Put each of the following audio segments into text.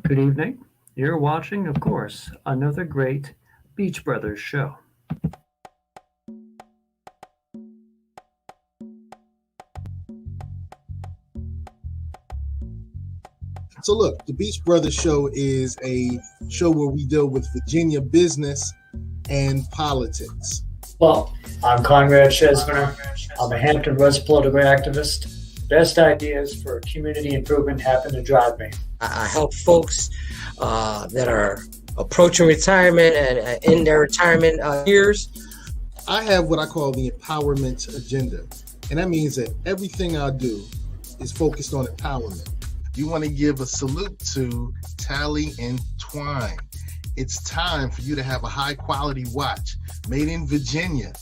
Good evening. You're watching, of course, another great Beach Brothers show. So look, the Beach Brothers Show is a show where we deal with Virginia business and politics. Well, I'm Conrad. I'm a Hampton Roads political activist. Best ideas for community improvement happen to drive me. I help folks that are approaching retirement and in their retirement years. I have what I call the empowerment agenda, and that means that everything I do is focused on empowerment. You want to give a salute to Tally and Twine. It's time for you to have a high quality watch made in Virginia,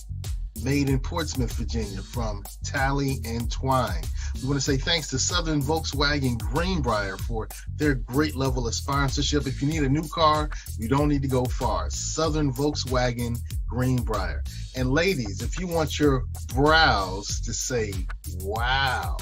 made in Portsmouth, Virginia, from Tally and Twine. We want to say thanks to Southern Volkswagen Greenbrier for their great level of sponsorship. If you need a new car, you don't need to go far. Southern Volkswagen Greenbrier. And ladies, if you want your brows to say, wow,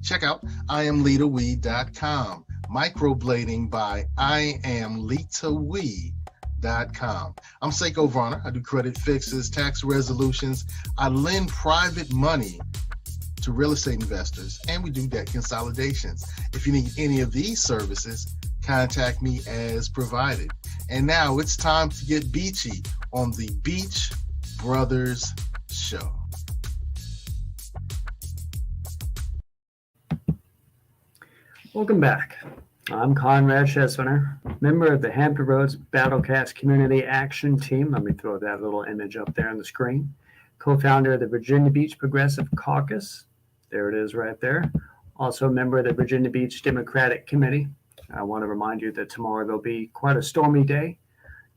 check out IamLitaWee.com. Microblading by IamLitaWee.com. I'm Seiko Varner. I do credit fixes, tax resolutions. I lend private money to real estate investors, and we do debt consolidations. If you need any of these services, contact me as provided. And now it's time to get beachy on the Beach Brothers Show. Welcome back. I'm Conrad Chesviner, member of the Hampton Roads Battlecast Community Action Team. Let me throw that little image up there on the screen. Co-founder of the Virginia Beach Progressive Caucus. There it is right there. Also a member of the Virginia Beach Democratic Committee. I want to remind you that tomorrow there'll be quite a stormy day.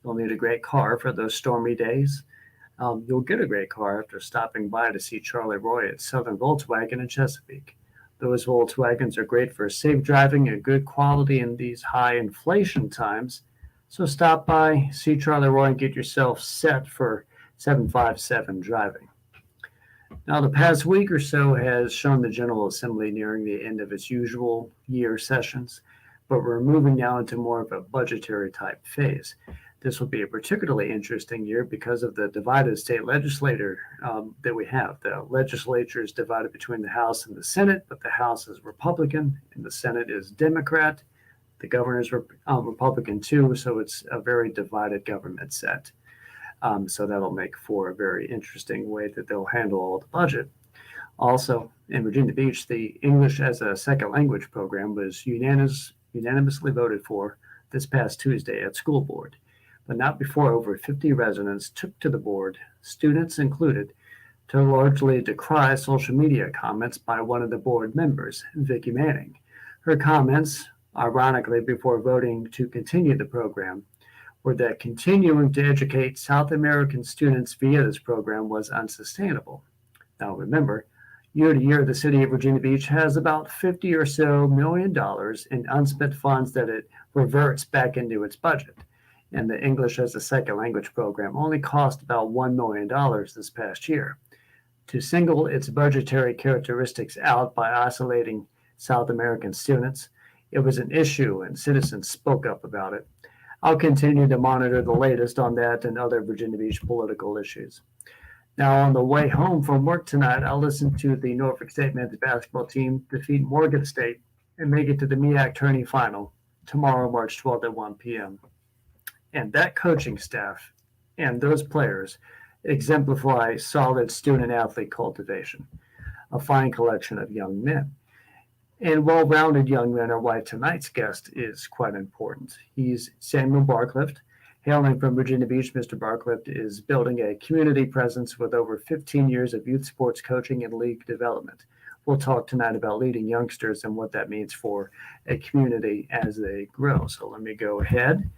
You'll need a great car for those stormy days. You'll get a great car after stopping by to see Charlie Roy at Southern Volkswagen in Chesapeake. Those Volkswagens are great for safe driving and good quality in these high inflation times. So stop by, see Charlie Roy, and get yourself set for 757 driving. Now, the past week or so has shown the General Assembly nearing the end of its usual year sessions, but we're moving now into more of a budgetary type phase. This will be a particularly interesting year because of the divided state legislature that we have. The legislature is divided between the House and the Senate, but the House is Republican and the Senate is Democrat. The governor is Republican too, so it's a very divided government set. So that'll make for a very interesting way that they'll handle all the budget. Also, in Virginia Beach, the English as a second language program was unanimously voted for this past Tuesday at school board, but not before over 50 residents took to the board, students included, to largely decry social media comments by one of the board members, Vicki Manning. Her comments, ironically, before voting to continue the program, were that continuing to educate South American students via this program was unsustainable. Now remember, year to year, the city of Virginia Beach has about $50 or so million in unspent funds that it reverts back into its budget. And the English as a second language program only cost about $1 million this past year. To single its budgetary characteristics out by isolating South American students, it was an issue and citizens spoke up about it. I'll continue to monitor the latest on that and other Virginia Beach political issues. Now, on the way home from work tonight, I'll listen to the Norfolk State men's basketball team defeat Morgan State and make it to the MEAC tourney final tomorrow, March 12th at 1 p.m. And that coaching staff and those players exemplify solid student-athlete cultivation, a fine collection of young men. And well-rounded young men are why tonight's guest is quite important. He's Samuel Barclift. Hailing from Virginia Beach, Mr. Barclift is building a community presence with over 15 years of youth sports coaching and league development. We'll talk tonight about leading youngsters and what that means for a community as they grow. So let me go ahead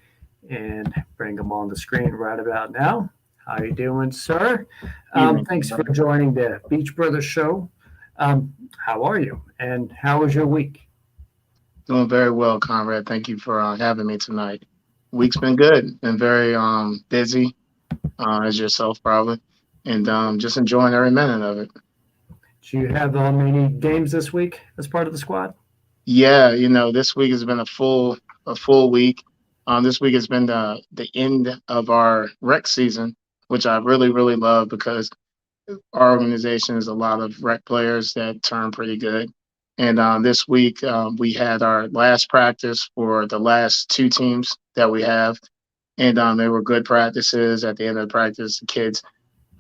and bring them on the screen right about now. How you doing, sir? Thanks for joining the Beach Brothers Show. How are you? And how was your week? Doing very well, Conrad. Thank you for having me tonight. Week's been good. Been very busy, as yourself probably, and just enjoying every minute of it. Do you have many games this week as part of the squad? Yeah, this week has been a full a full week. This week has been the end of our rec season, which I really, really love because our organization is a lot of rec players that turn pretty good. And this week we had our last practice for the last two teams that we have. And they were good practices. At the end of the practice, the kids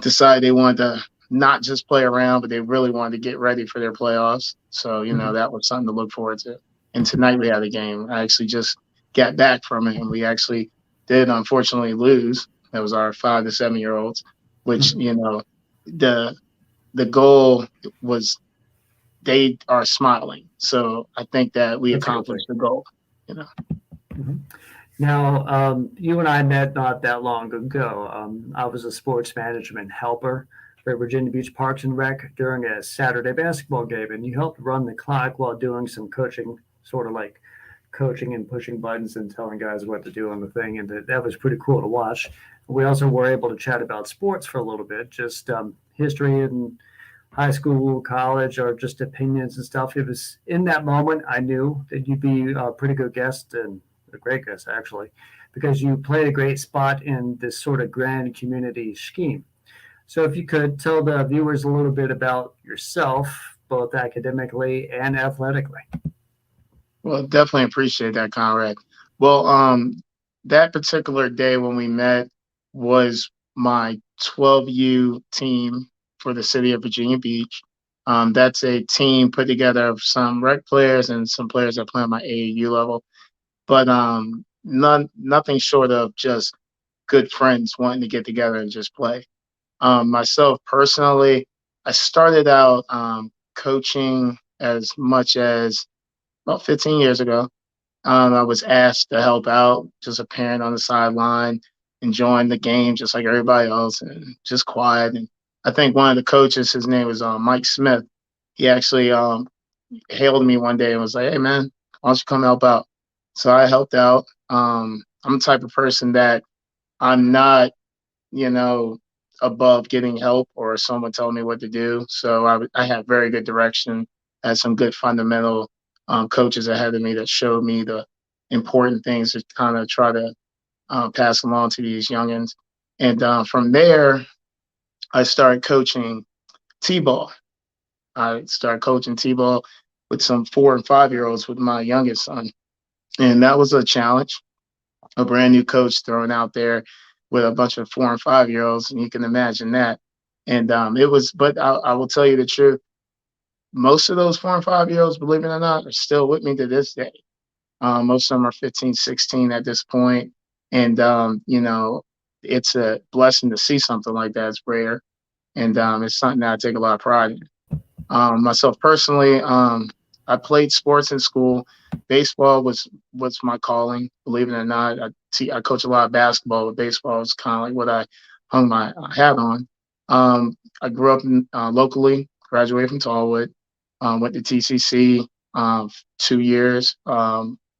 decided they wanted to not just play around, but they really wanted to get ready for their playoffs. So, that was something to look forward to. And tonight we had a game. I actually just got back from it, and we actually did unfortunately lose. That was our 5 to 7 year olds, which, the goal was they are smiling. So I think that we accomplished the goal, Mm-hmm. Now, you and I met not that long ago. I was a sports management helper for Virginia Beach Parks and Rec during a Saturday basketball game, and you helped run the clock while doing some coaching, sort of like coaching and pushing buttons and telling guys what to do on the thing, and that was pretty cool to watch. We also were able to chat about sports for a little bit, just history and high school, college, or just opinions and stuff. It was in that moment I knew that you'd be a pretty good guest, and a great guest actually, because you played a great spot in this sort of grand community scheme. So if you could tell the viewers a little bit about yourself, both academically and athletically. Well, definitely appreciate that, Conrad. Well, that particular day when we met was my 12U team for the city of Virginia Beach. That's a team put together of some rec players and some players that play on my AAU level, but nothing short of just good friends wanting to get together and just play. Myself personally, I started out coaching as much as about 15 years ago. I was asked to help out, just a parent on the sideline, enjoying the game just like everybody else, and just quiet. And I think one of the coaches, his name was Mike Smith. He actually hailed me one day and was like, "Hey, man, why don't you come help out?" So I helped out. I'm the type of person that I'm not, above getting help or someone telling me what to do. So I had very good direction, had some good fundamental coaches ahead of me that showed me the important things to kind of try to pass along to these youngins. And from there, I started coaching T-ball. I started coaching T-ball with some 4 and 5 year olds with my youngest son. And that was a challenge, a brand new coach thrown out there with a bunch of 4 and 5 year olds. And you can imagine that. And but I will tell you the truth. Most of those 4 and 5 year olds, believe it or not, are still with me to this day. Most of them are 15, 16 at this point. And, it's a blessing to see something like that. It's rare. And it's something that I take a lot of pride in. Myself personally, I played sports in school. Baseball was my calling, believe it or not. I coach a lot of basketball, but baseball was kind of like what I hung my hat on. I grew up locally, graduated from Tallwood, went to TCC 2 years,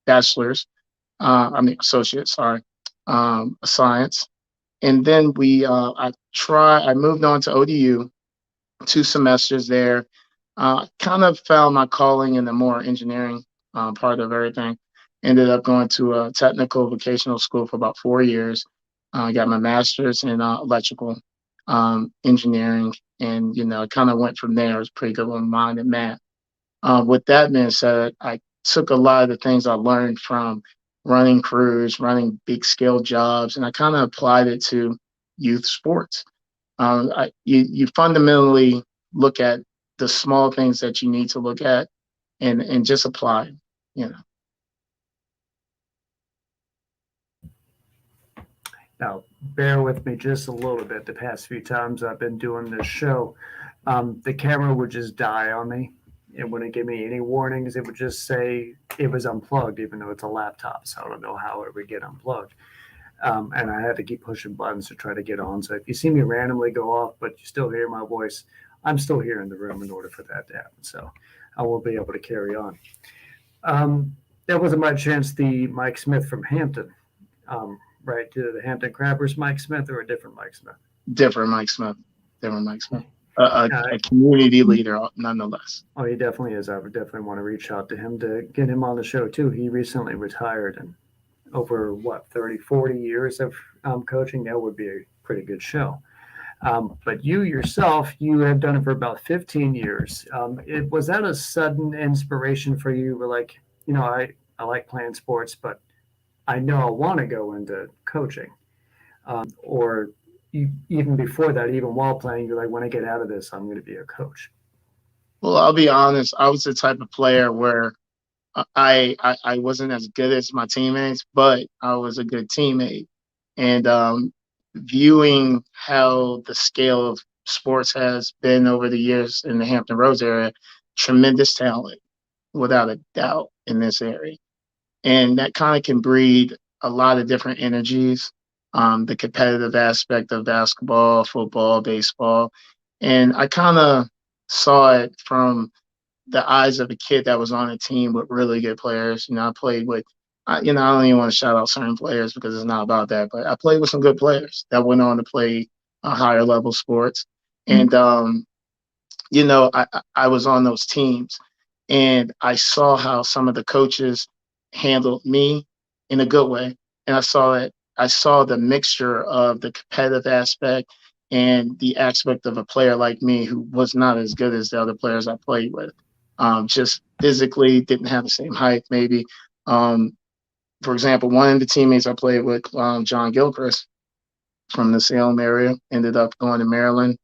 bachelor's, associate, sorry, science. And then I moved on to ODU, 2 semesters there. Kind of found my calling in the more engineering part of everything. Ended up going to a technical vocational school for about 4 years. I got my master's in electrical engineering, and kind of went from there. I was pretty good with mind and math. With that being said, I took a lot of the things I learned from running crews, running big scale jobs, and I kind of applied it to youth sports. You fundamentally look at the small things that you need to look at and just apply, Now, bear with me just a little bit. The past few times I've been doing this show, the camera would just die on me. It wouldn't give me any warnings. It would just say it was unplugged, even though it's a laptop. So I don't know how it would get unplugged. And I had to keep pushing buttons to try to get on. So if you see me randomly go off, but you still hear my voice, I'm still here in the room in order for that to happen. So I will be able to carry on. That wasn't my chance, the Mike Smith from Hampton, right? To the Hampton Crabbers Mike Smith, or a different Mike Smith? Different Mike Smith. a community leader nonetheless. Oh, he definitely is. I would definitely want to reach out to him to get him on the show too. He recently retired, and over what 30, 40 years of coaching, that would be a pretty good show. But you yourself, you have done it for about 15 years. Was that a sudden inspiration for you? Were like, I like playing sports, but I know I want to go into coaching. Or even before that, even while playing, you're like, when I get out of this, I'm going to be a coach. Well, I'll be honest. I was the type of player where I wasn't as good as my teammates, but I was a good teammate. And viewing how the scale of sports has been over the years in the Hampton Roads area, tremendous talent, without a doubt, in this area. And that kind of can breed a lot of different energies, the competitive aspect of basketball, football, baseball. And I kind of saw it from the eyes of a kid that was on a team with really good players. I played with, I don't even want to shout out certain players because it's not about that, but I played with some good players that went on to play higher level sports. And, I was on those teams, and I saw how some of the coaches handled me in a good way. And I saw the mixture of the competitive aspect and the aspect of a player like me who was not as good as the other players I played with. Just physically didn't have the same height, maybe. For example, one of the teammates I played with, John Gilchrist from the Salem area, ended up going to Maryland.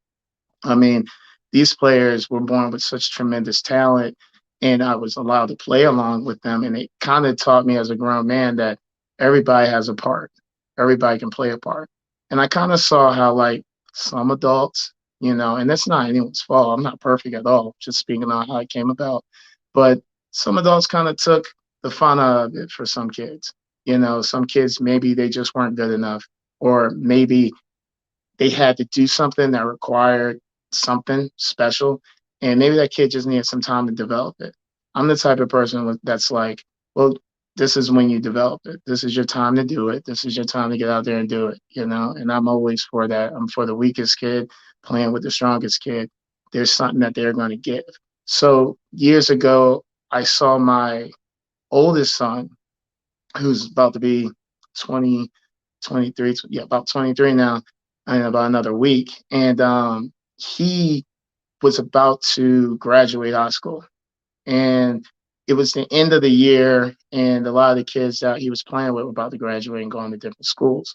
I mean, these players were born with such tremendous talent, and I was allowed to play along with them. And it kind of taught me as a grown man that everybody has a part. Everybody can play a part. And I kind of saw how, like, some adults, and that's not anyone's fault. I'm not perfect at all, just speaking on how it came about. But some adults kind of took the fun out of it for some kids. Some kids, maybe they just weren't good enough, or maybe they had to do something that required something special, and maybe that kid just needed some time to develop it. I'm the type of person that's like, well, this is when you develop it. This is your time to do it. This is your time to get out there and do it, and I'm always for that. I'm for the weakest kid playing with the strongest kid. There's something that they're going to give. So years ago, I saw my oldest son, who's about to be 20, 23, about 23 now, in about another week. And he was about to graduate high school. And it was the end of the year, and a lot of the kids that he was playing with were about to graduate and going to different schools.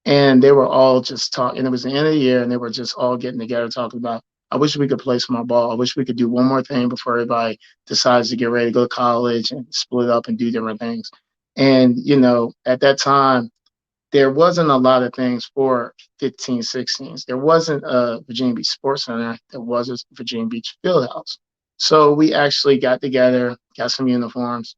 And they were all just talking. And it was the end of the year, and they were just all getting together talking about, I wish we could play some more ball. I wish we could do one more thing before everybody decides to get ready to go to college and split up and do different things. And, at that time, there wasn't a lot of things for 15, 16s. There wasn't a Virginia Beach Sports Center. There was a Virginia Beach Fieldhouse. So we actually got together, got some uniforms,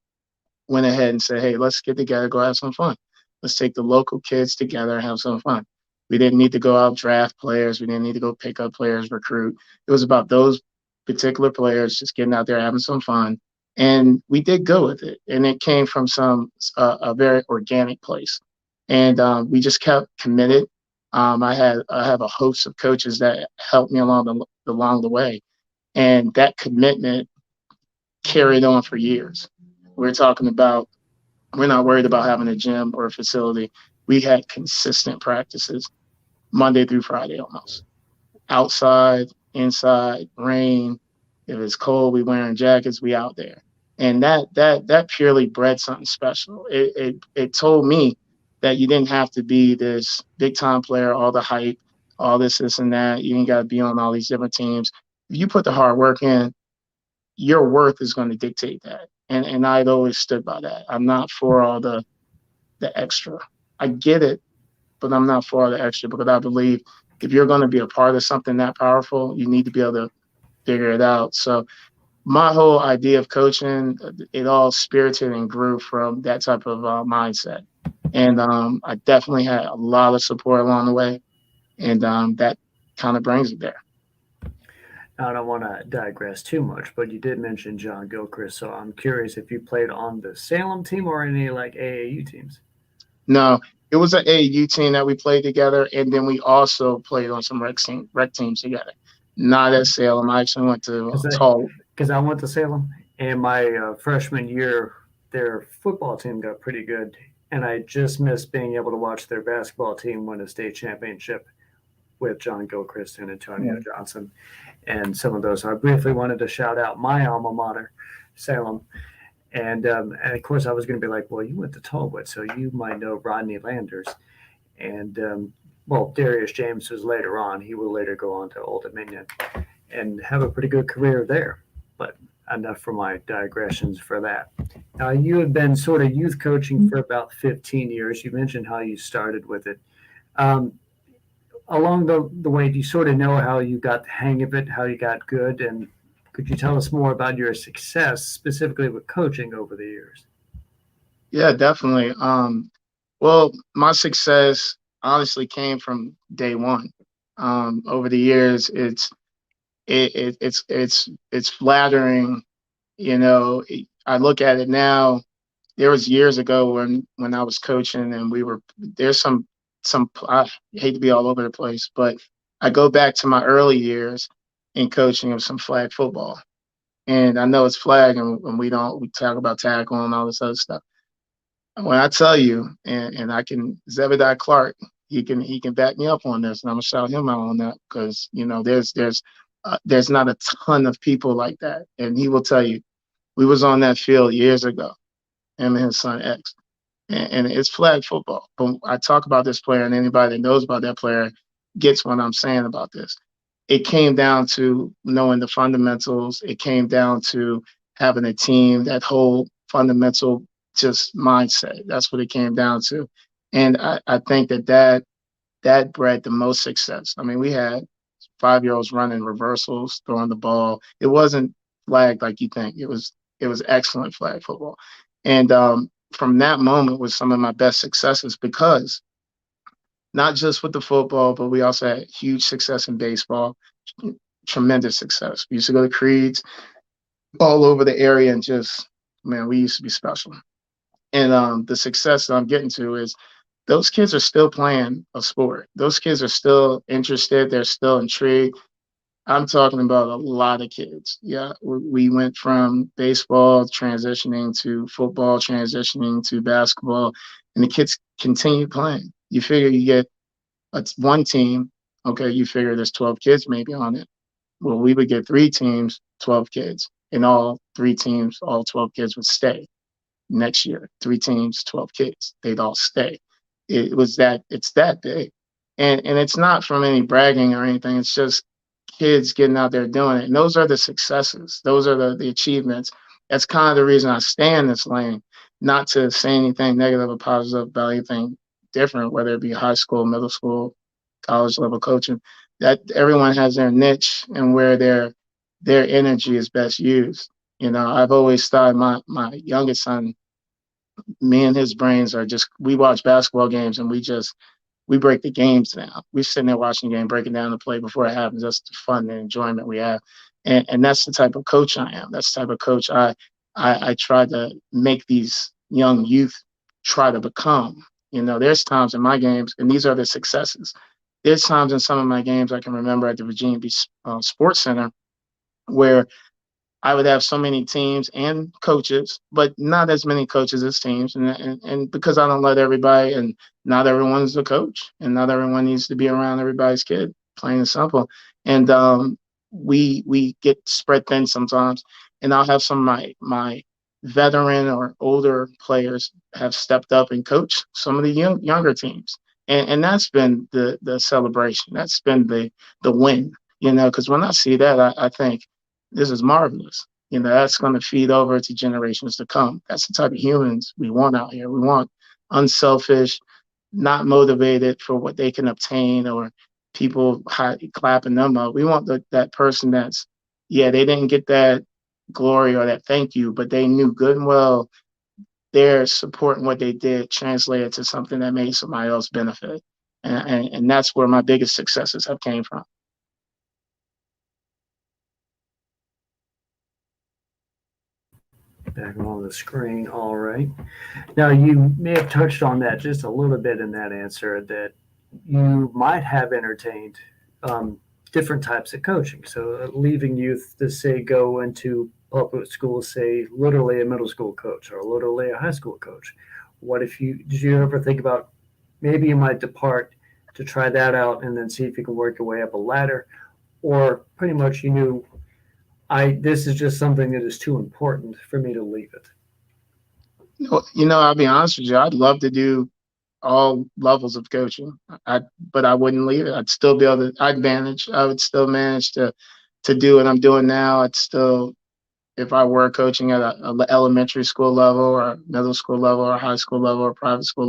went ahead and said, hey, let's get together, go have some fun. Let's take the local kids together and have some fun. We didn't need to go out draft players. We didn't need to go pick up players, recruit. It was about those particular players just getting out there, having some fun. And we did good with it. And it came from a very organic place. And we just kept committed. I have a host of coaches that helped me along the way. And that commitment carried on for years. We're not worried about having a gym or a facility. We had consistent practices Monday through Friday almost. Outside, inside, rain. If it's cold, we wearing jackets, we out there. And that purely bred something special. It told me that you didn't have to be this big time player, all the hype, all this and that. You ain't got to be on all these different teams. If you put the hard work in, your worth is going to dictate that. And I've always stood by that. I'm not for all the extra. I get it, but I'm not for all the extra, because I believe if you're going to be a part of something that powerful, you need to be able to figure it out. So my whole idea of coaching, it all spirited and grew from that type of mindset. And I definitely had a lot of support along the way. And that kind of brings it there. Now, I don't want to digress too much, but you did mention John Gilchrist. So I'm curious if you played on the Salem team or any like AAU teams. No, it was an AAU team that we played together. And then we also played on some rec teams together. Not at Salem. I actually went to Tall. Because I went to Salem, and my freshman year, their football team got pretty good, and I just missed being able to watch their basketball team win a state championship with John Gilchrist and Antonio Johnson, and some of those. So I briefly wanted to shout out my alma mater, Salem. And of course, I was going to be like, well, you went to Tallwood, so you might know Rodney Landers. And, well, Darius James was later on. He will later go on to Old Dominion and have a pretty good career there. But enough for my digressions for that. Now, you have been sort of youth coaching for about 15 years. You mentioned how you started with it. Along the way, do you sort of know how you got the hang of it, how you got good? And could you tell us more about your success, specifically with coaching over the years? Yeah, definitely. Well, my success honestly came from day one. Over the years, it's flattering. You know, I look at it now. There was years ago when I was coaching, and there's some I hate to be all over the place, but I go back to my early years in coaching of some flag football. And I know it's flag, and we talk about tackle and all this other stuff. When I tell you, and I can, Zebediah Clark, he can back me up on this, and I'm gonna shout him out on that because there's not a ton of people like that, and he will tell you, we was on that field years ago, him and his son X, and it's flag football. But I talk about this player, and anybody that knows about that player gets what I'm saying about this. It came down to knowing the fundamentals. It came down to having a team, that whole fundamental just mindset. That's what it came down to. And I think that bred the most success. I mean, we had 5-year-olds running reversals, throwing the ball. It wasn't flagged like you think. It was excellent flag football. And from that moment was some of my best successes because not just with the football, but we also had huge success in baseball, tremendous success. We used to go to Creeds all over the area and we used to be special. And the success that I'm getting to is those kids are still playing a sport. Those kids are still interested. They're still intrigued. I'm talking about a lot of kids. Yeah, we went from baseball transitioning to football, transitioning to basketball, and the kids continue playing. You figure you get one team, okay, you figure there's 12 kids maybe on it. Well, we would get 3 teams, 12 kids, and all 3 teams, all 12 kids would stay next year. 3 teams, 12 kids, they'd all stay. It's that big. And it's not from any bragging or anything. It's just kids getting out there doing it. And those are the successes. Those are the achievements. That's kind of the reason I stay in this lane, not to say anything negative or positive about anything different, whether it be high school, middle school, college level coaching. That everyone has their niche and where their energy is best used. You know, I've always thought my youngest son, me and his brains are we watch basketball games and we break the games down. We're sitting there watching the game, breaking down the play before it happens. That's the fun and enjoyment we have. And that's the type of coach I am. That's the type of coach I try to make these young youth try to become. You know, there's times in my games, and these are the successes. There's times in some of my games I can remember at the Virginia Beach Sports Center where I would have so many teams and coaches, but not as many coaches as teams. And because I don't let everybody, and not everyone's a coach, and not everyone needs to be around everybody's kid, plain and simple. And we get spread thin sometimes. And I'll have some of my veteran or older players have stepped up and coached some of the younger teams. And that's been the celebration. That's been the win, you know, because when I see that, I think, this is marvelous. You know, that's going to feed over to generations to come. That's the type of humans we want out here. We want unselfish, not motivated for what they can obtain or people clapping them up. We want that person they didn't get that glory or that thank you, but they knew good and well their support and what they did translated to something that made somebody else benefit. And that's where my biggest successes have came from. Back on the screen. All right. Now, you may have touched on that just a little bit in that answer that you might have entertained different types of coaching. So leaving youth to say go into public school, say literally a middle school coach or literally a high school coach. What if you did you ever think about maybe you might depart to try that out and then see if you can work your way up a ladder, or pretty much you knew I this is just something that is too important for me to leave it. I'll be honest with you. I'd love to do all levels of coaching. But I wouldn't leave it. I'd still be able to. I'd manage. I would still manage to do what I'm doing now. I'd still, if I were coaching at a elementary school level or middle school level or high school level or private school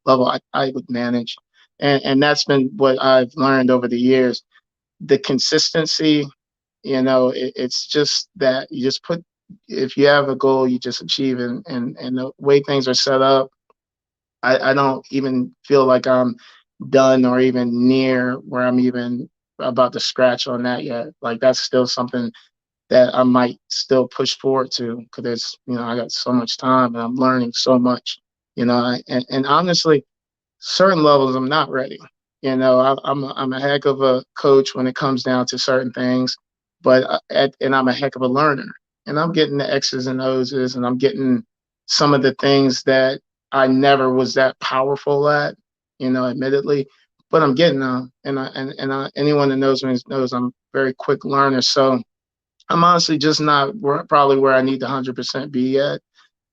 level, I would manage. And that's been what I've learned over the years. The consistency, it's just that you just put, if you have a goal, you just achieve it. And the way things are set up, I don't even feel like I'm done or even near where I'm even about to scratch on that yet. Like that's still something that I might still push forward to because I got so much time and I'm learning so much, and honestly, certain levels I'm not ready. I'm a heck of a coach when it comes down to certain things, but and I'm a heck of a learner, and I'm getting the X's and O's, and I'm getting some of the things that I never was that powerful at, admittedly, but I'm getting them, anyone that knows me knows I'm a very quick learner, so I'm honestly just not probably where I need to 100% be yet.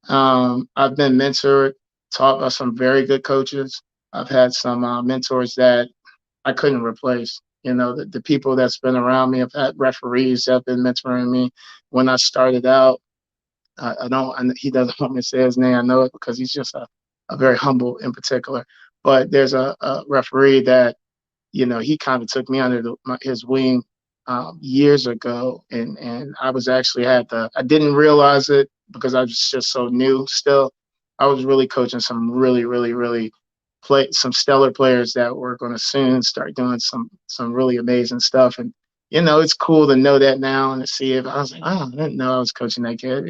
I've been mentored, taught by some very good coaches. I've had some mentors that I couldn't replace. The people that's been around me. I've had referees that have been mentoring me. When I started out, he doesn't want me to say his name. I know it because he's just a very humble in particular. But there's a referee that he kind of took me under his wing years ago, and I was actually I didn't realize it because I was just so new still. I was really coaching some really, really, really some stellar players that were going to soon start doing some really amazing stuff. And it's cool to know that now and to see it. I was like, oh, I didn't know I was coaching that kid.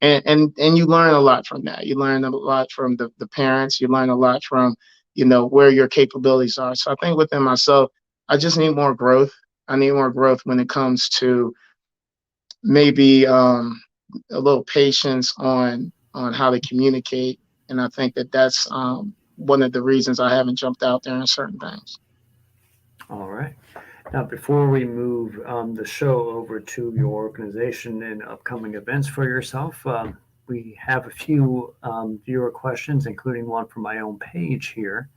And you learn a lot from that. You learn a lot from the parents. You learn a lot from where your capabilities are. So I think within myself, I just need more growth. I need more growth when it comes to maybe a little patience on how to communicate. And I think that's one of the reasons I haven't jumped out there in certain things. All right. Now, before we move the show over to your organization and upcoming events for yourself, we have a few viewer questions, including one from my own page here.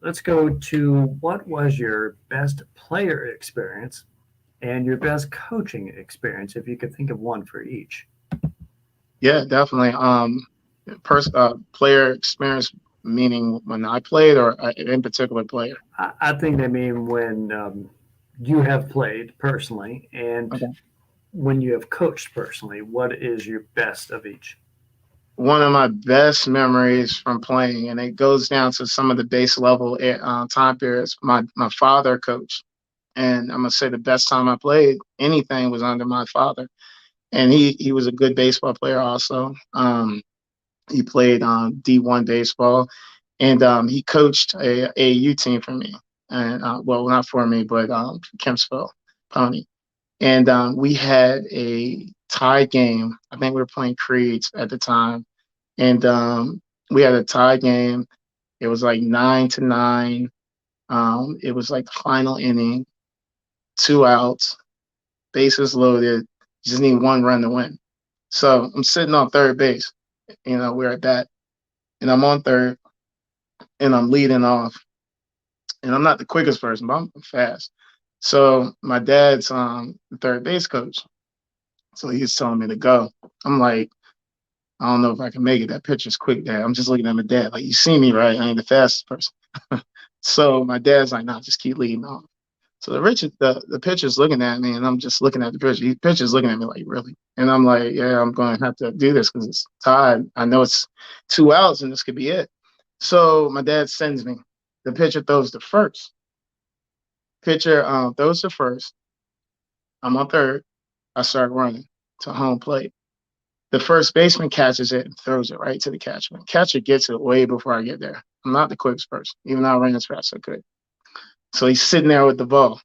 Let's go to what was your best player experience and your best coaching experience, if you could think of one for each. Yeah, definitely. Player experience, meaning when I played or in particular player? I think they mean when you have played personally and Okay. when you have coached personally. What is your best of each? One of my best memories from playing, and it goes down to some of the base level time periods. My father coached, and I'm gonna say the best time I played anything was under my father, and he was a good baseball player also. He played D1 baseball, and he coached a AAU team for me, and well, not for me, but Kempsville Pony, and we had a tie game. I think we were playing Creeds at the time, and we had a tie game. It was like 9-9. It was like the final inning, 2 outs, bases loaded. Just need one run to win. So I'm sitting on third base. We're at bat, and I'm on third, and I'm leading off. And I'm not the quickest person, but I'm fast. So my dad's the third base coach. So he's telling me to go. I'm like, I don't know if I can make it. That pitcher's quick, Dad. I'm just looking at my dad. Like, you see me, right? I ain't the fastest person. So my dad's like, nah, just keep leading off. So the pitcher's looking at me, and I'm just looking at the pitcher. The pitcher's looking at me like, really? And I'm like, yeah, I'm going to have to do this because it's tied. I know it's 2 outs, and this could be it. So my dad sends me. The pitcher throws the first. Pitcher throws the first. I'm on third. I start running to home plate. The first baseman catches it and throws it right to the catcher. Catcher gets it way before I get there. I'm not the quickest person, even though I ran as fast as I could. So he's sitting there with the ball.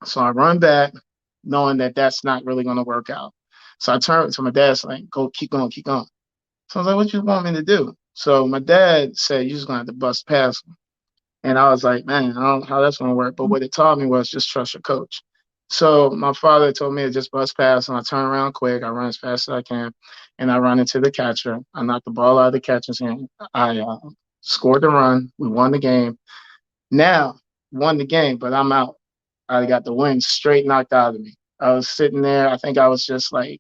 So I run back, knowing that that's not really going to work out. So I turn to my dad's like, go, keep going, keep going. So I was like, what you want me to do? So my dad said, you're just going to have to bust past him. And I was like, man, I don't know how that's going to work. But what it taught me was just trust your coach. So my father told me to just bust past, and I turn around quick. I run as fast as I can, and I run into the catcher. I knocked the ball out of the catcher's hand. I scored the run. We won the game. Now, won the game, but I'm out. I got the wind straight knocked out of me. I was sitting there. I think I was just like,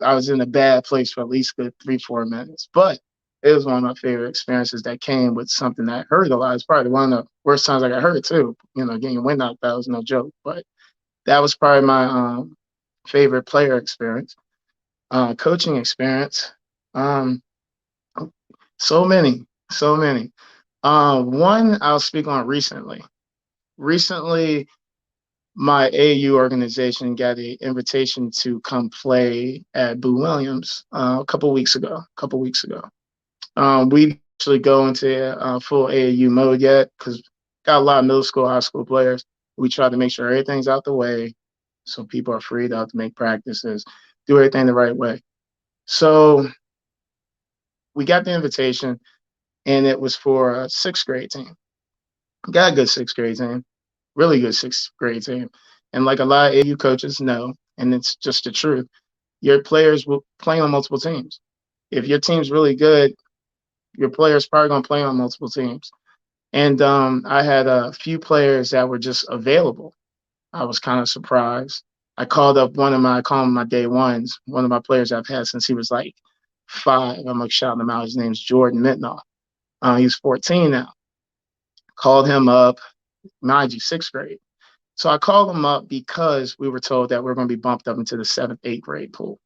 I was in a bad place for at least good 3-4 minutes. But it was one of my favorite experiences that came with something that hurt a lot. It's probably one of the worst times I got hurt too. Getting your wind knocked out was no joke. But that was probably my favorite player experience. Coaching experience. Um, so many, so many. One I'll speak on recently. Recently, my AAU organization got an invitation to come play at Boo Williams a couple weeks ago. We actually go into full AAU mode yet because got a lot of middle school, high school players. We try to make sure everything's out the way so people are freed up to make practices, do everything the right way. So we got the invitation, and it was for a sixth grade team. Got a good sixth grade team, really good sixth grade team. And like a lot of AAU coaches know, and it's just the truth, your players will play on multiple teams. If your team's really good, your players probably going to play on multiple teams. And I had a few players that were just available. I was kind of surprised. I called up I call them my day ones, one of my players I've had since he was like 5. I'm going to shout him out. His name's Jordan Mitnoff. He's 14 now. Called him up, mind you, sixth grade. So I called him up because we were told that we're going to be bumped up into the 7th, 8th grade pool.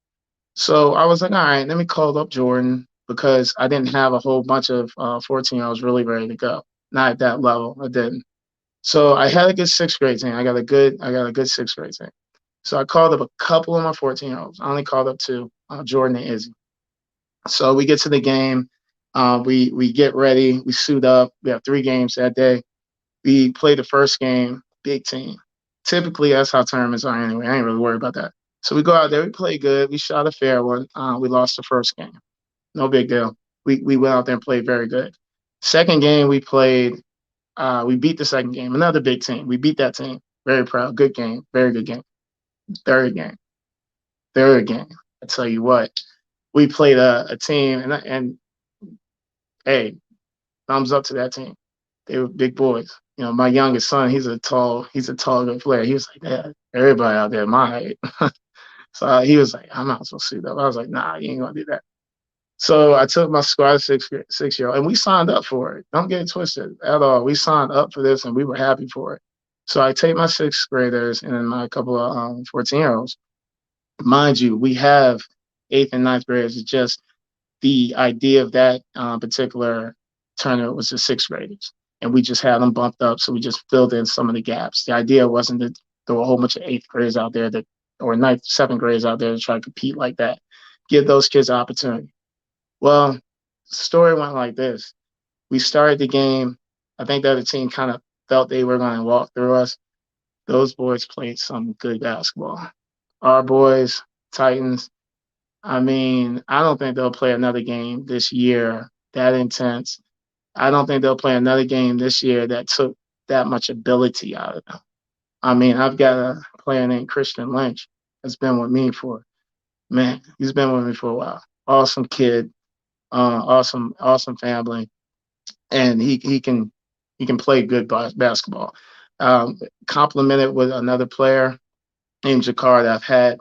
So I was like, all right, let me call up Jordan because I didn't have a whole bunch of 14-year-olds really ready to go. Not at that level. I didn't. So I had a good sixth grade team. I got a good sixth grade team. So I called up a couple of my 14-year-olds. I only called up 2, Jordan and Izzy. So we get to the game. We get ready. We suit up. We have 3 games that day. We play the first game, big team. Typically, that's how tournaments are anyway. I ain't really worried about that. So we go out there. We play good. We shot a fair one. We lost the first game. No big deal. We went out there and played very good. Second game, we played. We beat the second game. Another big team. We beat that team. Very proud. Good game. Very good game. Third game. I tell you what, we played a team, and hey, thumbs up to that team. They were big boys. My youngest son, he's a tall good player. He was like, yeah, everybody out there my height. So he was like, I'm not supposed to suit up. I was like, nah, you ain't gonna do that. So I took my squad 6-year-old, and we signed up for it. Don't get it twisted at all. We signed up for this, and we were happy for it. So I take my 6th graders and then my couple of 14-year-olds. Mind you, we have 8th and 9th graders. It's just the idea of that particular tournament was the 6th graders. And we just had them bumped up, so we just filled in some of the gaps. The idea wasn't to throw a whole bunch of 8th graders out there or 9th, 7th graders out there to try to compete like that. Give those kids an opportunity. Well, the story went like this. We started the game. I think the other team kind of felt they were going to walk through us. Those boys played some good basketball. Our boys, Titans, I mean, I don't think they'll play another game this year that intense. I don't think they'll play another game this year that took that much ability out of them. I mean, I've got a player named Christian Lynch that's been with me he's been with me for a while. Awesome kid, awesome family, and he can play good basketball. Complemented with another player named Jakar that I've had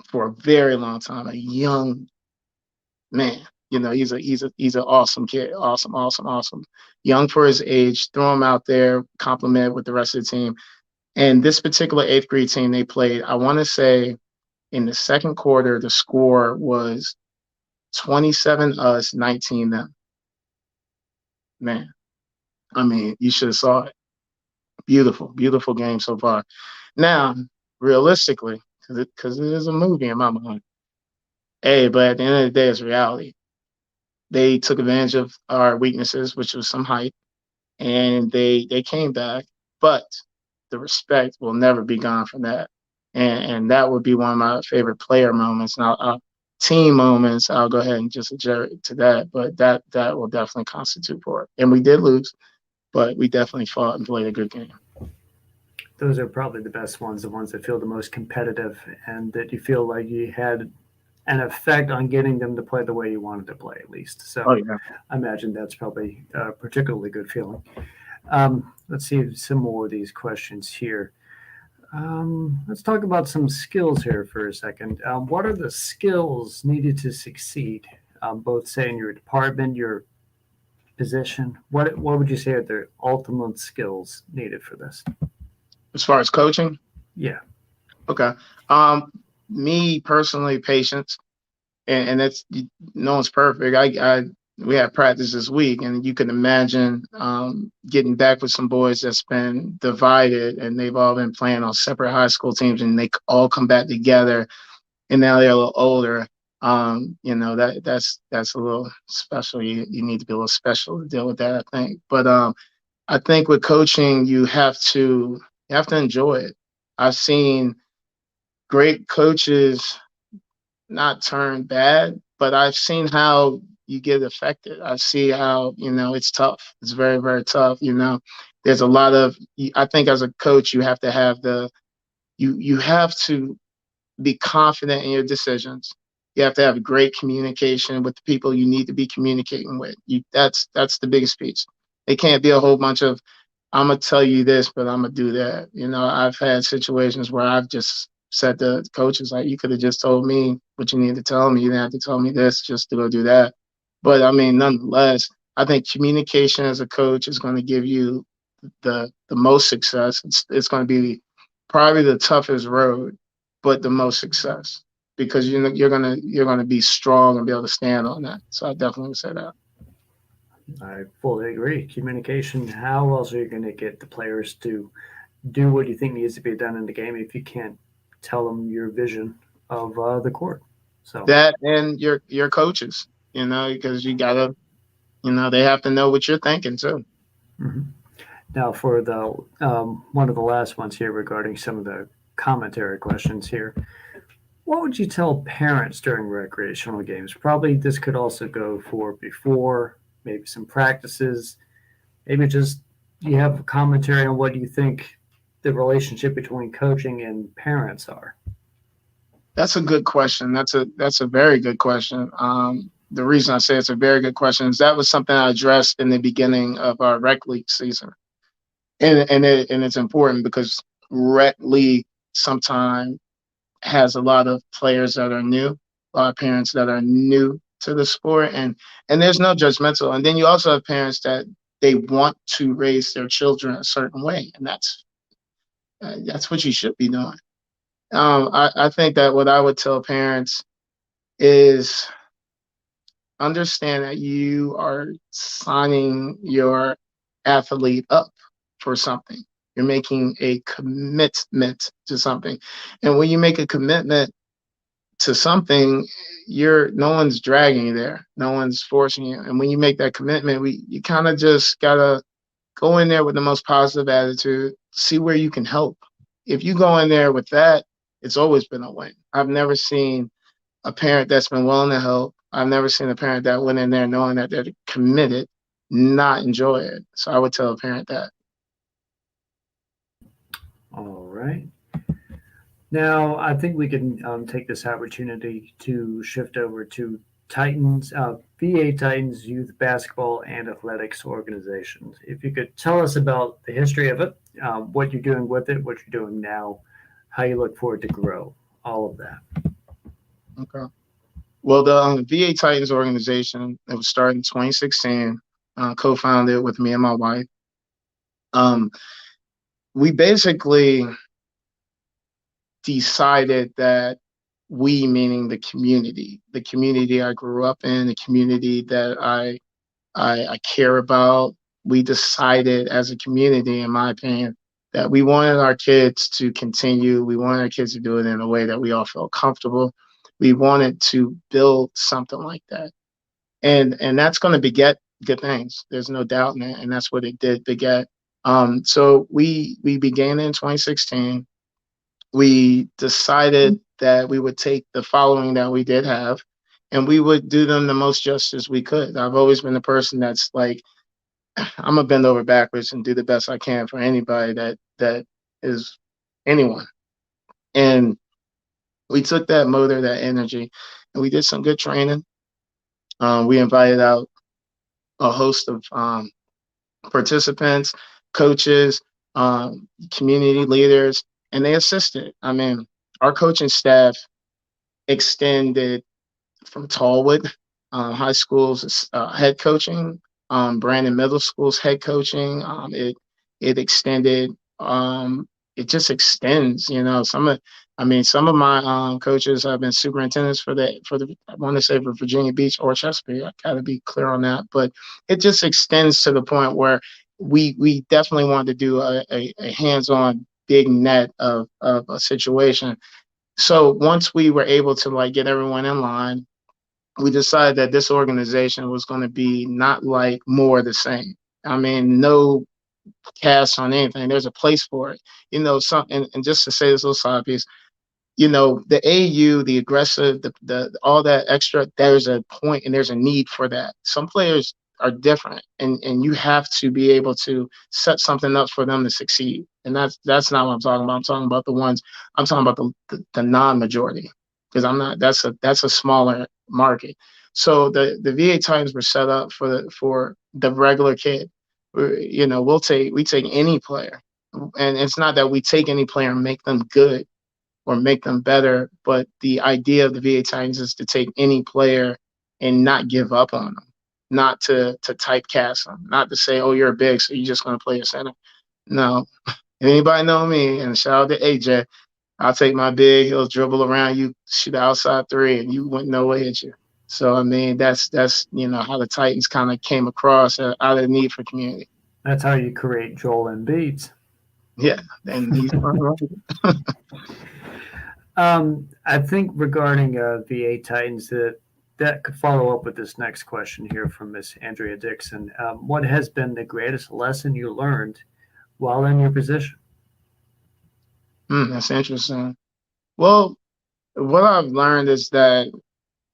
for a very long time, a young man. He's an awesome kid. Awesome. Young for his age. Throw him out there, complement with the rest of the team. And this particular 8th grade team they played, I want to say in the second quarter, the score was 27 us, 19 them. Man, I mean, you should have saw it. Beautiful game so far. Now, realistically, because it is a movie in my mind. Hey, but at the end of the day, it's reality. They took advantage of our weaknesses, which was some height, and they came back. But the respect will never be gone from that. And that would be one of my favorite player moments. Now, team moments, I'll go ahead and just adjust to that, but that will definitely constitute for it. And we did lose, but we definitely fought and played a good game. Those are probably the best ones, the ones that feel the most competitive and that you feel like you had an effect on getting them to play the way you wanted to play, at least. So Oh yeah. I imagine that's probably a particularly good feeling. Let's see some more of these questions here. Let's talk about some skills here for a second. What are the skills needed to succeed, both say in your department, your position? What would you say are the ultimate skills needed for this? As far as coaching, Yeah. okay. Me personally, patience, and it's no one's perfect. We had practice this week, and you can imagine getting back with some boys that's been divided, and they've all been playing on separate high school teams, and they all come back together, and now they're a little older. That's a little special. You need to be a little special to deal with that, I think. But I think with coaching, you have to enjoy it. I've seen great coaches not turn bad, but I've seen how you get affected. I see how, it's tough. It's very, very tough. There's a lot of, I think as a coach, you have to have you have to be confident in your decisions. You have to have great communication with the people you need to be communicating with. That's the biggest piece. It can't be a whole bunch of, I'm gonna tell you this, but I'm gonna do that. I've had situations where I've just said to coaches, like, you could have just told me what you need to tell me. You didn't have to tell me this just to go do that. But I mean, nonetheless, I think communication as a coach is going to give you the most success. It's going to be probably the toughest road, but the most success, because you're gonna be strong and be able to stand on that. So I definitely would say that. I fully agree. Communication. How else are you going to get the players to do what you think needs to be done in the game if you can't tell them your vision of the court? So That and your coaches, because you gotta, they have to know what you're thinking too. mhm. Now for the one of the last ones here regarding some of the commentary questions here. What would you tell parents during recreational games? Probably this could also go for before, maybe some practices, maybe just you have a commentary on what you think the relationship between coaching and parents are. That's a good question. That's a very good question. The reason I say it's a very good question is that was something I addressed in the beginning of our rec league season, and it's important because rec league sometimes has a lot of players that are new, a lot of parents that are new to the sport, and there's no judgmental. And then you also have parents that they want to raise their children a certain way, and that's what you should be doing. I think that what I would tell parents is understand that you are signing your athlete up for something. You're making a commitment to something. And when you make a commitment to something, no one's dragging you there. No one's forcing you. And when you make that commitment, you kind of just gotta go in there with the most positive attitude, see where you can help. If you go in there with that, it's always been a win. I've never seen a parent that's been willing to help. I've never seen a parent that went in there knowing that they're committed, not enjoy it. So I would tell a parent that. All right. Now, I think we can take this opportunity to shift over to Titans, VA Titans Youth Basketball and Athletics Organizations. If you could tell us about the history of it, what you're doing with it, what you're doing now, how you look forward to grow, all of that. Okay. Well, the VA Titans organization, it was started in 2016, co-founded with me and my wife. We basically decided that we, meaning the community I grew up in, the community that I care about, we decided as a community, in my opinion, that we wanted our kids to continue. We wanted our kids to do it in a way that we all felt comfortable. We wanted to build something like that. And that's going to beget good things. There's no doubt in that. And that's what it did beget. So we began in 2016. We decided that we would take the following that we did have, and we would do them the most justice we could. I've always been the person that's like, I'm gonna bend over backwards and do the best I can for anybody that is anyone. And we took that motor, that energy, and we did some good training. We invited out a host of participants, coaches, community leaders, and they assisted. I mean, our coaching staff extended from Tallwood High School's head coaching, Brandon Middle School's head coaching. It extended. It just extends. You know, some of my coaches have been superintendents for the I want to say for Virginia Beach or Chesapeake. I got to be clear on that, but it just extends to the point where we definitely want to do a hands-on big net of a situation. So once we were able to like get everyone in line, we decided that this organization was going to be not like more the same. I mean, no cast on anything. There's a place for it. You know, and just to say this little side piece, you know, the AU, the aggressive, the all that extra, there's a point and there's a need for that. Some players are different, and you have to be able to set something up for them to succeed. And that's not what I'm talking about. I'm talking about the ones. I'm talking about the non-majority, because I'm not. That's a smaller market. So the VA Titans were set up for the regular kid. You know, we take any player, and it's not that we take any player and make them good or make them better. But the idea of the VA Titans is to take any player and not give up on them, not to typecast them, not to say, oh, you're big, so you're just going to play a center. No. Anybody know me? And shout out to AJ. I'll take my big, he'll dribble around you, shoot outside three, and you wouldn't know what hit you. So, I mean, that's you know, how the Titans kind of came across out of the need for community. That's how you create Joel Embiid's. Yeah, and he's I think regarding VA Titans, that could follow up with this next question here from Miss Andrea Dixon. What has been the greatest lesson you learned while in your position? that's interesting. Well, what I've learned is that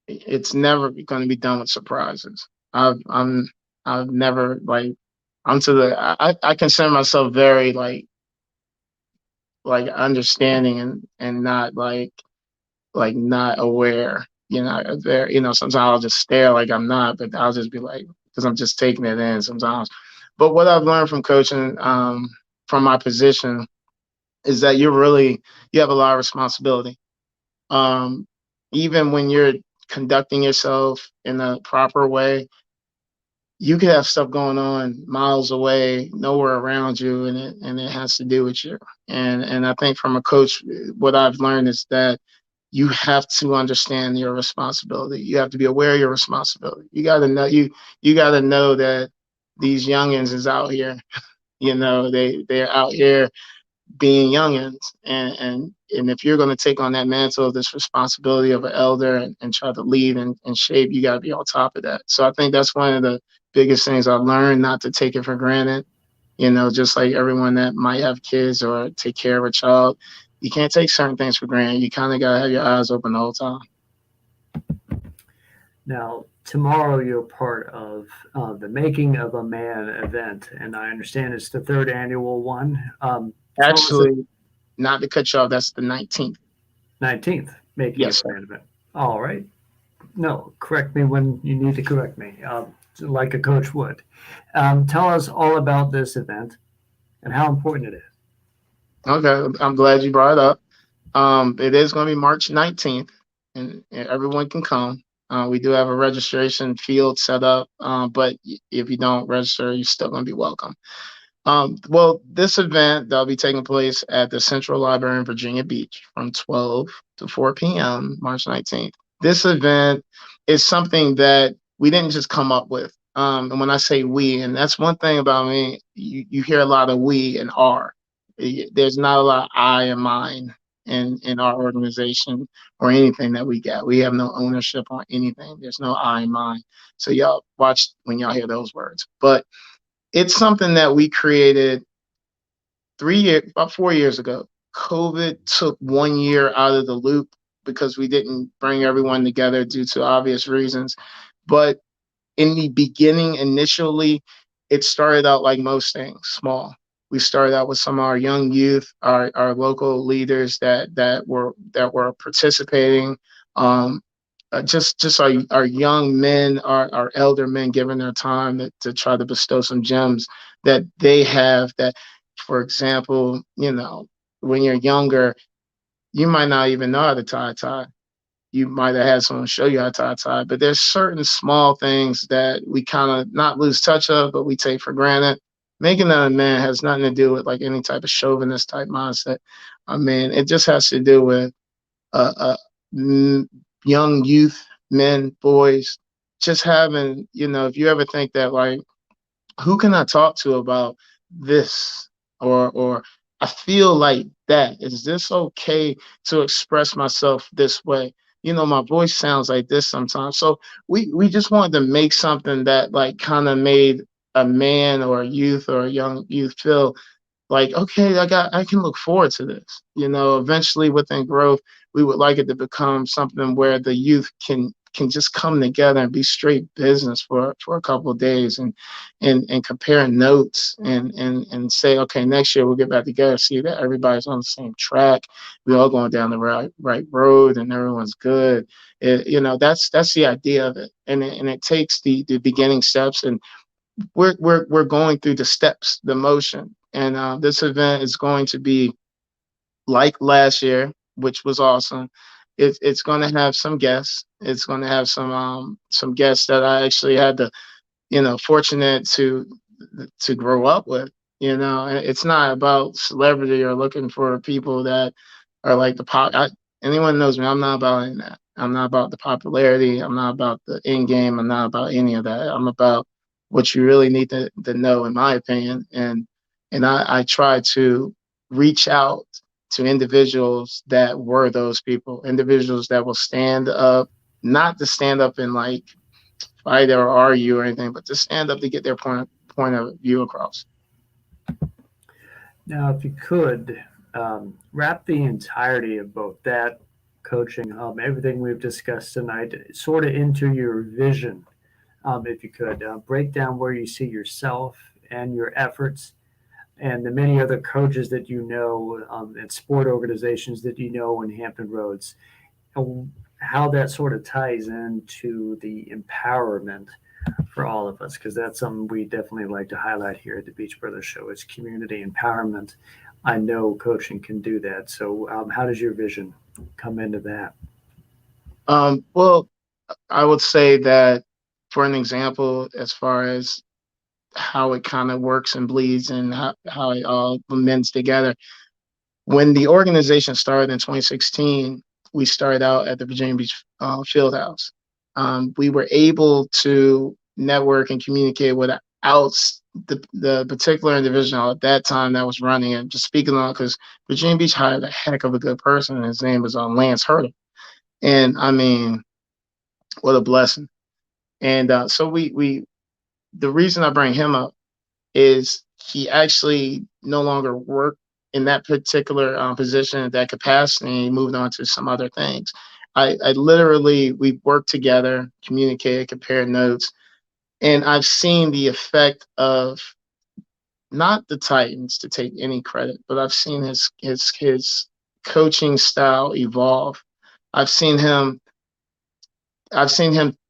it's never going to be done with surprises. I've never like I consider myself very like understanding and not like not aware. You know, there. You know, sometimes I'll just stare like I'm not, but I'll just be like, because I'm just taking it in sometimes. But what I've learned from coaching, from my position, is that you have a lot of responsibility. Um, Even when you're conducting yourself in a proper way, you could have stuff going on miles away, nowhere around you, and it has to do with you. And I think from a coach, what I've learned is that you have to understand your responsibility. You have to be aware of your responsibility. You got to know that these youngins is out here. You know, they're out here being youngins, and if you're going to take on that mantle of this responsibility of an elder and try to lead and shape, you got to be on top of that. So I think that's one of the biggest things I've learned, not to take it for granted. You know, just like everyone that might have kids or take care of a child, you can't take certain things for granted. You kind of got to have your eyes open the whole time. Now, tomorrow you're part of the Making of a Man event, and I understand it's the third annual one. Actually, not to cut you off, that's the 19th. 19th, Making Yes, of a Man event. All right. No, correct me when you need to correct me, like a coach would. Tell us all about this event and how important it is. Okay, I'm glad you brought it up. It is going to be March 19th, and everyone can come. We do have a registration field set up, but if you don't register, you're still going to be welcome. Well, this event that'll be taking place at the Central Library in Virginia Beach from 12 to 4 p.m. March 19th. This event is something that we didn't just come up with. And when I say we, and that's one thing about me, you hear a lot of we and our. There's not a lot of I and mine in our organization or anything that we got. We have no ownership on anything. There's no I and mine. So y'all watch when y'all hear those words. But it's something that we created about 4 years ago, COVID took 1 year out of the loop because we didn't bring everyone together due to obvious reasons. But in the beginning, initially, it started out like most things, small. We started out with some of our young youth, our local leaders that were participating. Um, just our young men, our elder men giving their time to try to bestow some gems that they have that, for example, when you're younger, you might not even know how to tie a tie. You might have had someone show you how to tie a tie, but there's certain small things that we kind of not lose touch of, but we take for granted. Making that a man has nothing to do with like any type of chauvinist type mindset. I mean, it just has to do with young youth, men, boys, just having, if you ever think that like, who can I talk to about this? Or I feel like that. Is this okay to express myself this way? My voice sounds like this sometimes. So we just wanted to make something that like kind of made a man or a youth or a young youth feel like, okay, I can look forward to this. Eventually within growth, we would like it to become something where the youth can just come together and be straight business for a couple of days and compare notes and say, okay, next year we'll get back together, see that everybody's on the same track, we all going down the right road, and everyone's good. That's the idea of it, and it takes the beginning steps, and we're going through the steps, the motion. And this event is going to be like last year, which was awesome. It's going to have some guests. It's going to have some guests that I actually had the fortunate to grow up with. It's not about celebrity or looking for people that are like the pop. Anyone knows me, I'm not about any of that. I'm not about the popularity. I'm not about the end game. I'm not about any of that. I'm about what you really need to know, in my opinion. And I try to reach out to individuals that were those people, individuals that will stand up, not to stand up and like fight or argue or anything, but to stand up to get their point of view across. Now, if you could wrap the entirety of both that coaching, everything we've discussed tonight, sort of into your vision, if you could break down where you see yourself and your efforts and the many other coaches that and sport organizations that in Hampton Roads, how that sort of ties into the empowerment for all of us, because that's something we definitely like to highlight here at the Beach Brothers Show. It's community empowerment. I know coaching can do that. So how does your vision come into that? Well, I would say that, for an example, as far as how it kind of works and bleeds and how it all blends together. When the organization started in 2016, we started out at the Virginia Beach Fieldhouse. We were able to network and communicate without the particular individual at that time that was running it. Just speaking on, because Virginia Beach hired a heck of a good person. His name was Lance Hurdle. And I mean, what a blessing. And so the reason I bring him up is he actually no longer worked in that particular position, that capacity. He moved on to some other things. We worked together, communicated, compared notes, and I've seen the effect of not the Titans to take any credit, but I've seen his coaching style evolve. I've seen him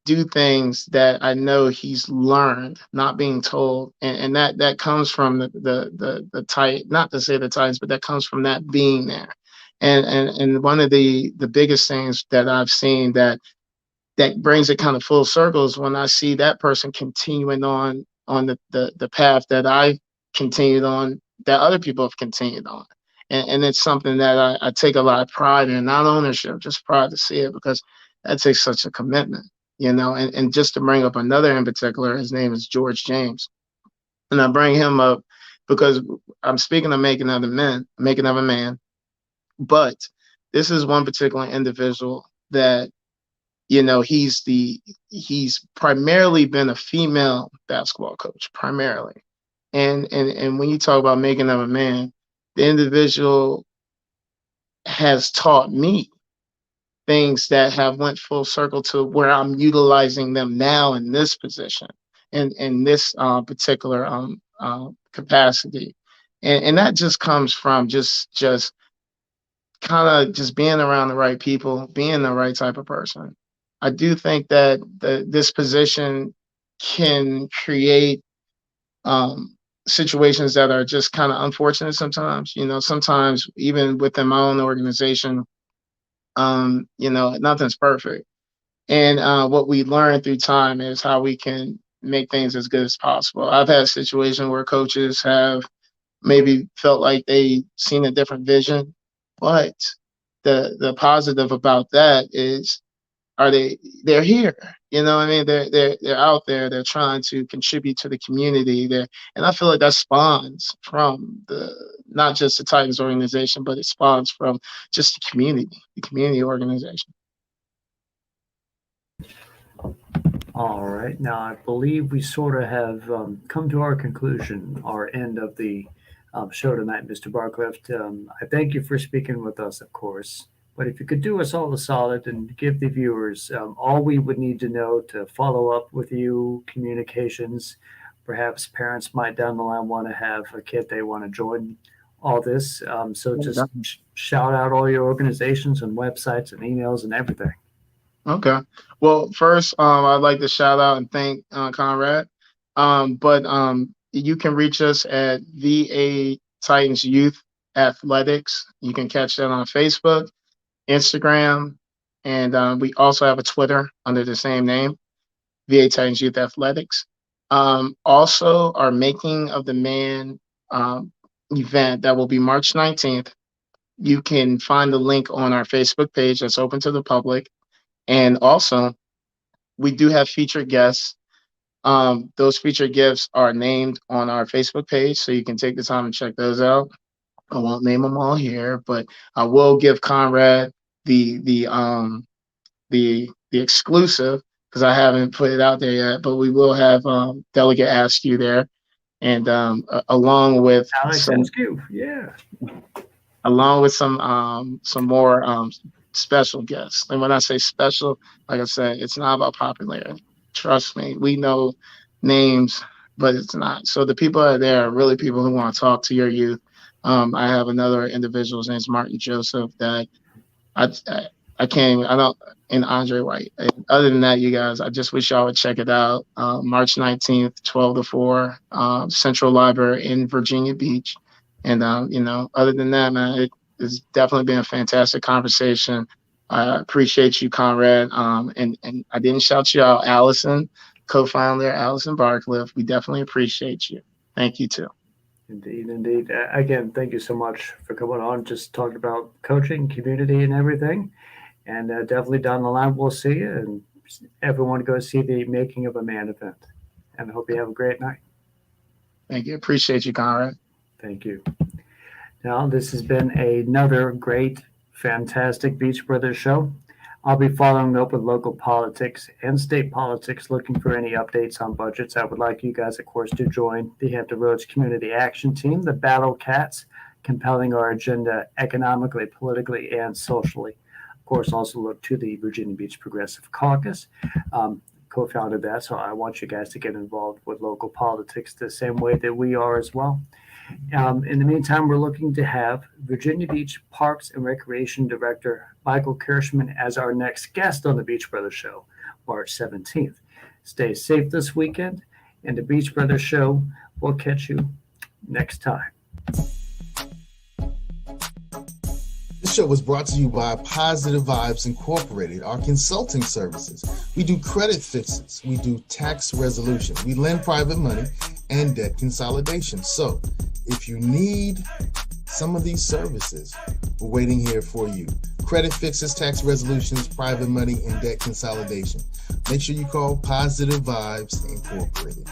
do things that I know he's learned, not being told, and that comes from the tight, not to say the Titans, but that comes from that being there. And one of the biggest things that I've seen that brings it kind of full circle is when I see that person continuing on the path that I continued on, that other people have continued on. And it's something that I take a lot of pride in, not ownership, just pride to see it, because that takes such a commitment, and just to bring up another in particular, his name is George James. And I bring him up because I'm speaking of making of a man, but this is one particular individual that, he's primarily been a female basketball coach, primarily. And when you talk about making of a man, the individual has taught me things that have went full circle to where I'm utilizing them now in this position and in this particular capacity. And that just comes from just kind of just being around the right people, being the right type of person. I do think that this position can create situations that are just kind of unfortunate sometimes. Sometimes even within my own organization, nothing's perfect. And what we learn through time is how we can make things as good as possible. I've had situations where coaches have maybe felt like they seen a different vision, but the positive about that is they're here. You know what I mean? They're out there, they're trying to contribute to the community there. And I feel like that spawns from not just the Titans organization, but it spawns from just the community organization. All right. Now, I believe we sort of have come to our conclusion, our end of the show tonight, Mr. Barclift. I thank you for speaking with us, of course. But if you could do us all a solid and give the viewers all we would need to know to follow up with you, communications, perhaps parents might down the line want to have a kid they want to join all this. So just shout out all your organizations and websites and emails and everything. Okay. Well, first, I'd like to shout out and thank Conrad. But you can reach us at VA Titans Youth Athletics. You can catch that on Facebook, Instagram, and we also have a Twitter under the same name, VA Titans Youth Athletics. Also, our Making of the Man event that will be March 19th. You can find the link on our Facebook page that's open to the public. And also, we do have featured guests. Those featured guests are named on our Facebook page, so you can take the time and check those out. I won't name them all here, but I will give Conrad the exclusive because I haven't put it out there yet. But we will have Delegate Askew there, and along with Alex Askew, yeah, along with some more special guests. And when I say special, like I said, it's not about popularity. Trust me, we know names, but it's not. So the people that are there are really people who want to talk to your youth. I have another individual, his name's Martin Joseph, that I can't even, I don't, and Andre White. And other than that, you guys, I just wish y'all would check it out. March 19th, 12 to 4, Central Library in Virginia Beach. And, other than that, man, it's definitely been a fantastic conversation. I appreciate you, Conrad. And I didn't shout you out, Allison, co-founder, Allison Barclift. We definitely appreciate you. Thank you, too. Indeed. Again, thank you so much for coming on, just talking about coaching, community, and everything. And definitely down the line, we'll see you. And everyone go see the Making of a Man event. And I hope you have a great night. Thank you. Appreciate you, Conrad. Thank you. Now, this has been another great, fantastic Beach Brothers show. I'll be following up with local politics and state politics, looking for any updates on budgets. I would like you guys, of course, to join the Hampton Roads Community Action Team, the Battle Cats, compelling our agenda economically, politically, and socially. Of course, also look to the Virginia Beach Progressive Caucus. Co-founded that, so I want you guys to get involved with local politics the same way that we are as well. In the meantime, we're looking to have Virginia Beach Parks and Recreation Director Michael Kirschman as our next guest on the Beach Brothers Show, March 17th. Stay safe this weekend, and the Beach Brothers Show will catch you next time. This show was brought to you by Positive Vibes Incorporated, our consulting services. We do credit fixes, we do tax resolution, we lend private money, and debt consolidation. So if you need some of these services, we're waiting here for you. Credit fixes, tax resolutions, private money, and debt consolidation. Make sure you call Positive Vibes Incorporated.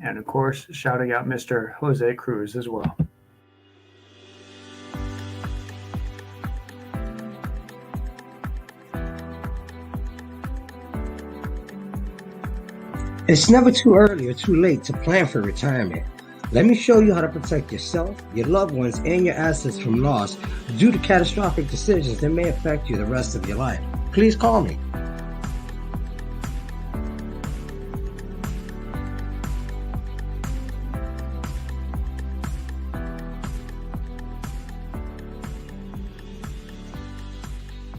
And of course, shouting out Mr. Jose Cruz as well. It's never too early or too late to plan for retirement. Let me show you how to protect yourself, your loved ones, and your assets from loss due to catastrophic decisions that may affect you the rest of your life. Please call me.